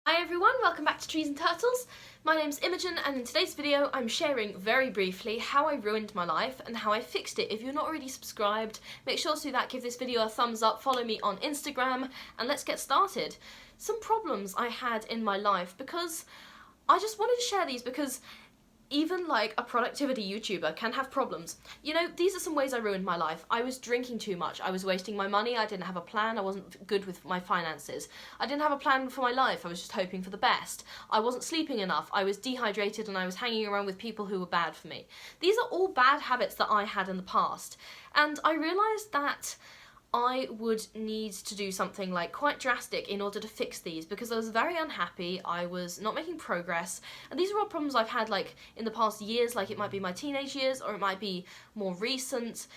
Hi everyone, welcome back to Trees and Turtles. My name's Imogen and in today's video I'm sharing very briefly how I ruined my life and how I fixed it. If you're not already subscribed, make sure to do that, give this video a thumbs up, follow me on Instagram, and let's get started. Some problems I had in my life because I just wanted to share these because even like a productivity YouTuber can have problems. You know, these are some ways I ruined my life. I was drinking too much, I was wasting my money, I didn't have a plan, I wasn't good with my finances. I didn't have a plan for my life, I was just hoping for the best. I wasn't sleeping enough, I was dehydrated and I was hanging around with people who were bad for me. These are all bad habits that I had in the past. And I realised that I would need to do something like quite drastic in order to fix these because I was very unhappy, I was not making progress, and these are all problems I've had like in the past years, like it might be my teenage years or it might be more recent,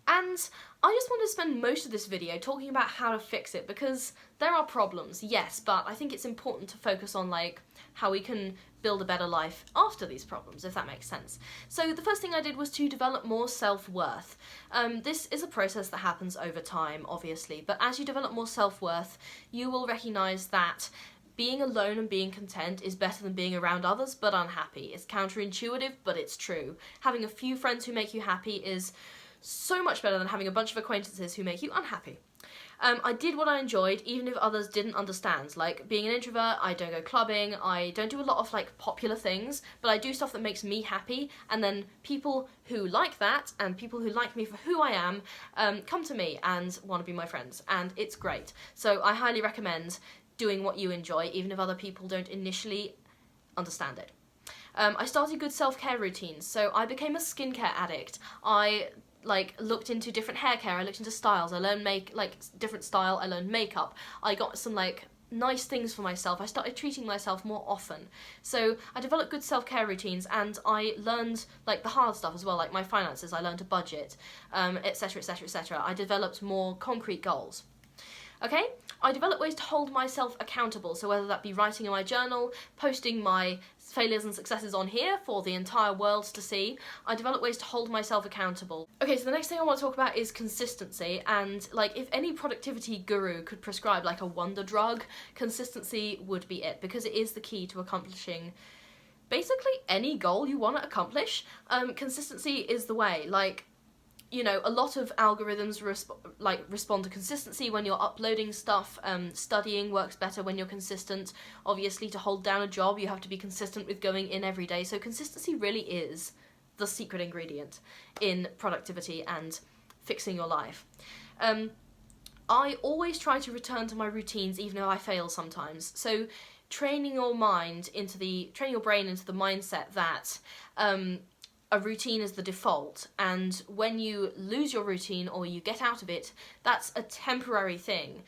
and I just want to spend most of this video talking about how to fix it because there are problems, yes, but I think it's important to focus on like how we can build a better life after these problems, if that makes sense. So the first thing I did was to develop more self-worth. This is a process that happens over time, obviously, but as you develop more self-worth, you will recognise that being alone and being content is better than being around others but unhappy. It's counterintuitive, but it's true. Having a few friends who make you happy is so much better than having a bunch of acquaintances who make you unhappy. I did what I enjoyed, even if others didn't understand. Like, being an introvert, I don't go clubbing, I don't do a lot of, like, popular things, but I do stuff that makes me happy, and then people who like that, and people who like me for who I am, come to me and want to be my friends, and it's great. So I highly recommend doing what you enjoy, even if other people don't initially understand it. I started good self-care routines, so I became a skincare addict. I looked into different hair care, I looked into styles, I learned different style, I learned makeup, I got some nice things for myself, I started treating myself more often. So I developed good self-care routines and I learned the hard stuff as well, like my finances, I learned to budget, etc, etc, etc. I developed more concrete goals. Okay, I developed ways to hold myself accountable, so whether that be writing in my journal, posting my failures and successes on here for the entire world to see, I developed ways to hold myself accountable. Okay, so the next thing I want to talk about is consistency, and if any productivity guru could prescribe a wonder drug, consistency would be it, because it is the key to accomplishing basically any goal you want to accomplish. Consistency is the way. You know, a lot of algorithms respond to consistency when you're uploading stuff. Studying works better when you're consistent. Obviously, to hold down a job, you have to be consistent with going in every day. So consistency really is the secret ingredient in productivity and fixing your life. I always try to return to my routines even though I fail sometimes. So training your brain into the mindset that a routine is the default, and when you lose your routine or you get out of it, that's a temporary thing.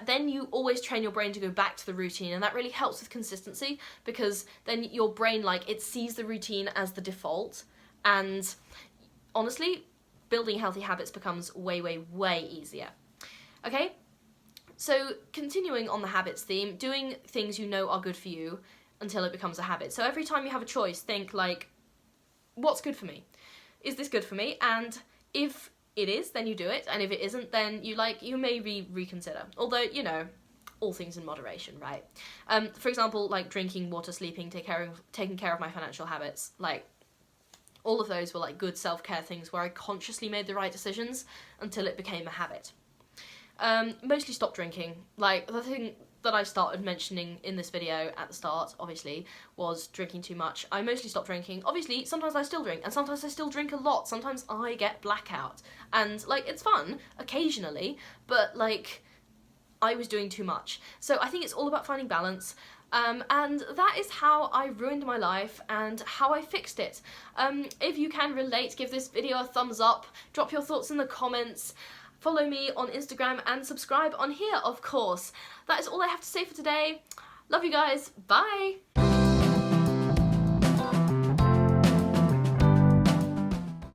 Then you always train your brain to go back to the routine, and that really helps with consistency because then your brain it sees the routine as the default, and honestly, building healthy habits becomes way, way, way easier. Okay? So continuing on the habits theme, doing things you know are good for you until it becomes a habit. So every time you have a choice, think what's good for me? Is this good for me? And if it is, then you do it, and if it isn't, then you may reconsider. Although, you know, all things in moderation, right? For example, drinking water, sleeping, taking care of my financial habits, all of those were good self-care things where I consciously made the right decisions until it became a habit. Mostly stopped drinking. The thing that I started mentioning in this video at the start, obviously, was drinking too much. I mostly stopped drinking. Obviously, sometimes I still drink, and sometimes I still drink a lot. Sometimes I get blackout. And, it's fun, occasionally, but, I was doing too much. So I think it's all about finding balance. And that is how I ruined my life and how I fixed it. If you can relate, give this video a thumbs up, drop your thoughts in the comments, follow me on Instagram and subscribe on here, of course. That is all I have to say for today. Love you guys. Bye!